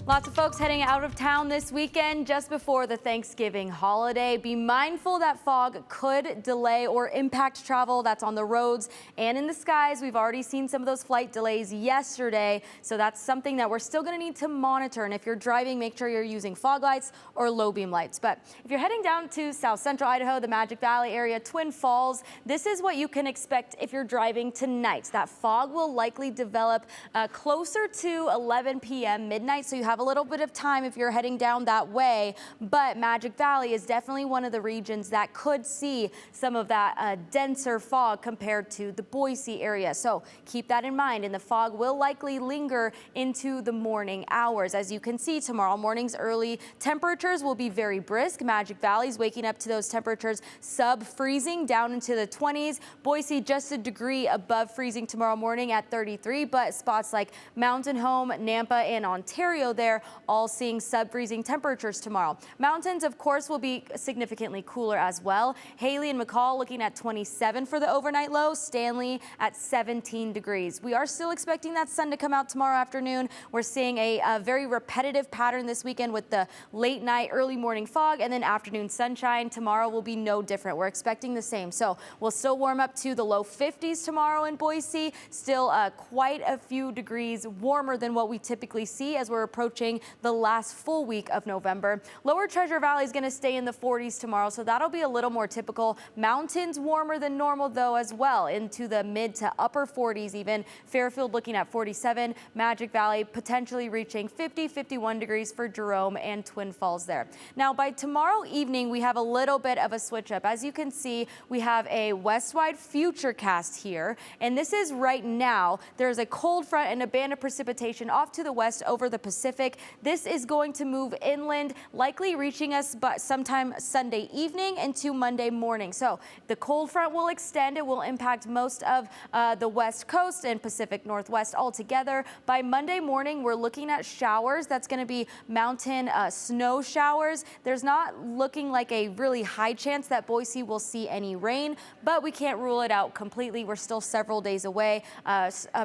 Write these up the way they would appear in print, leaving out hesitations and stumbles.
Lots of folks heading out of town this weekend just before the Thanksgiving holiday. Be mindful that fog could delay or impact travel. That's on the roads and in the skies. We've already seen some of those flight delays yesterday, so that's something that we're still going to need to monitor. And if you're driving, make sure you're using fog lights or low beam lights. But if you're heading down to South Central Idaho, the Magic Valley area, Twin Falls, this is what you can expect if you're driving tonight. That fog will likely develop closer to 11 p.m. midnight, so you have a little bit of time if you're heading down that way. But Magic Valley is definitely one of the regions that could see some of that denser fog compared to the Boise area. So keep that in mind, and the fog will likely linger into the morning hours. As you can see, tomorrow morning's early temperatures will be very brisk. Magic Valley's waking up to those temperatures sub-freezing down into the 20s. Boise just a degree above freezing tomorrow morning at 33, but spots like Mountain Home, Nampa, and Ontario there all seeing sub-freezing temperatures tomorrow. Mountains, of course, will be significantly cooler as well. Haley and McCall looking at 27 for the overnight low. Stanley at 17 degrees. We are still expecting that sun to come out tomorrow afternoon. We're seeing a very repetitive pattern this weekend with the late night, early morning fog, and then afternoon sunshine. Tomorrow will be no different. We're expecting the same. So we'll still warm up to the low 50s tomorrow in Boise. Still quite a few degrees warmer than what we typically see as we're approaching the last full week of November. Lower Treasure Valley is going to stay in the 40s tomorrow, so that'll be a little more typical. Mountains warmer than normal though as well, into the mid to upper 40s even. Fairfield looking at 47, Magic Valley potentially reaching 50, 51 degrees for Jerome and Twin Falls there. Now by tomorrow evening, we have a little bit of a switch up. As you can see, we have a westwide future cast here, and this is right now. There's a cold front and a band of precipitation off to the west over the Pacific. This is going to move inland, likely reaching us but sometime Sunday evening into Monday morning. So the cold front will extend. It will impact most of the west coast and Pacific Northwest altogether. By Monday morning, we're looking at showers. That's going to be mountain snow showers. There's not looking like a really high chance that Boise will see any rain, but we can't rule it out completely. We're still several days away.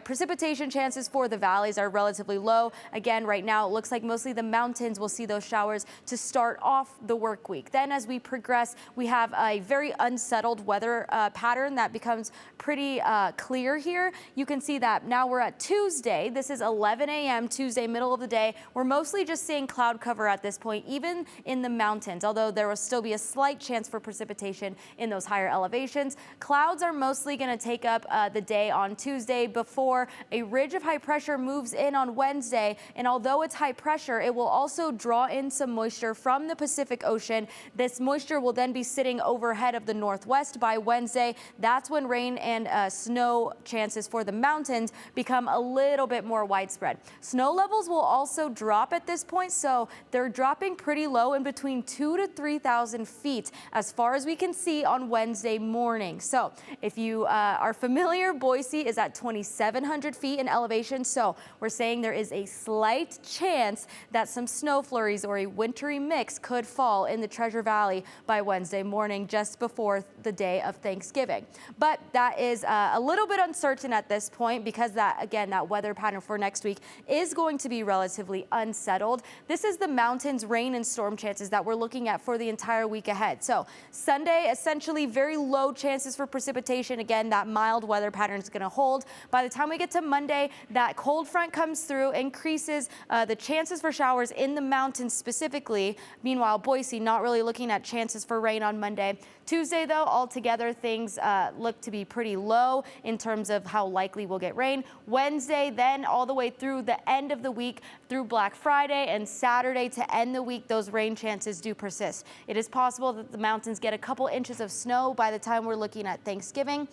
Precipitation chances for the valleys are relatively low. Again, right now, it looks like mostly the mountains will see those showers to start off the work week. Then as we progress, we have a very unsettled weather pattern that becomes pretty clear here. You can see that now we're at Tuesday. This is 11 a.m. Tuesday, middle of the day. We're mostly just seeing cloud cover at this point, even in the mountains, although there will still be a slight chance for precipitation in those higher elevations. Clouds are mostly going to take up the day on Tuesday before a ridge of high pressure moves in on Wednesday. And although it's high pressure, it will also draw in some moisture from the Pacific Ocean. This moisture will then be sitting overhead of the Northwest by Wednesday. That's when rain and snow chances for the mountains become a little bit more widespread. Snow levels will also drop at this point, so they're dropping pretty low in between 2,000 to 3,000 feet as far as we can see on Wednesday morning. So if you are familiar, Boise is at 2,700 feet in elevation, so we're saying there is a slight chance that some snow flurries or a wintry mix could fall in the Treasure Valley by Wednesday morning, just before the day of Thanksgiving. But that is a little bit uncertain at this point because that weather pattern for next week is going to be relatively unsettled. This is the mountains rain and storm chances that we're looking at for the entire week ahead. So Sunday, essentially very low chances for precipitation. Again, that mild weather pattern is going to hold. By the time we get to Monday, that cold front comes through, increases the chances for showers in the mountains specifically. Meanwhile, Boise not really looking at chances for rain on Monday. Tuesday, though, altogether things look to be pretty low in terms of how likely we'll get rain. Wednesday, then all the way through the end of the week, through Black Friday and Saturday to end the week, those rain chances do persist. It is possible that the mountains get a couple inches of snow by the time we're looking at Thanksgiving.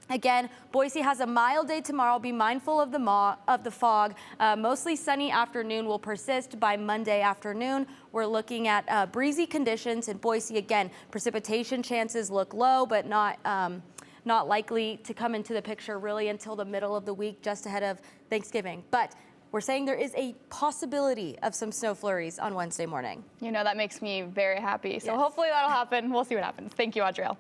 Again, Boise has a mild day tomorrow. Be mindful of the fog. Mostly sunny afternoon will persist by Monday afternoon. We're looking at breezy conditions in Boise. Again, precipitation chances look low, but not likely to come into the picture really until the middle of the week, just ahead of Thanksgiving. But we're saying there is a possibility of some snow flurries on Wednesday morning. You know, that makes me very happy. So Yes. hopefully that'll happen. We'll see what happens. Thank you, Audrielle.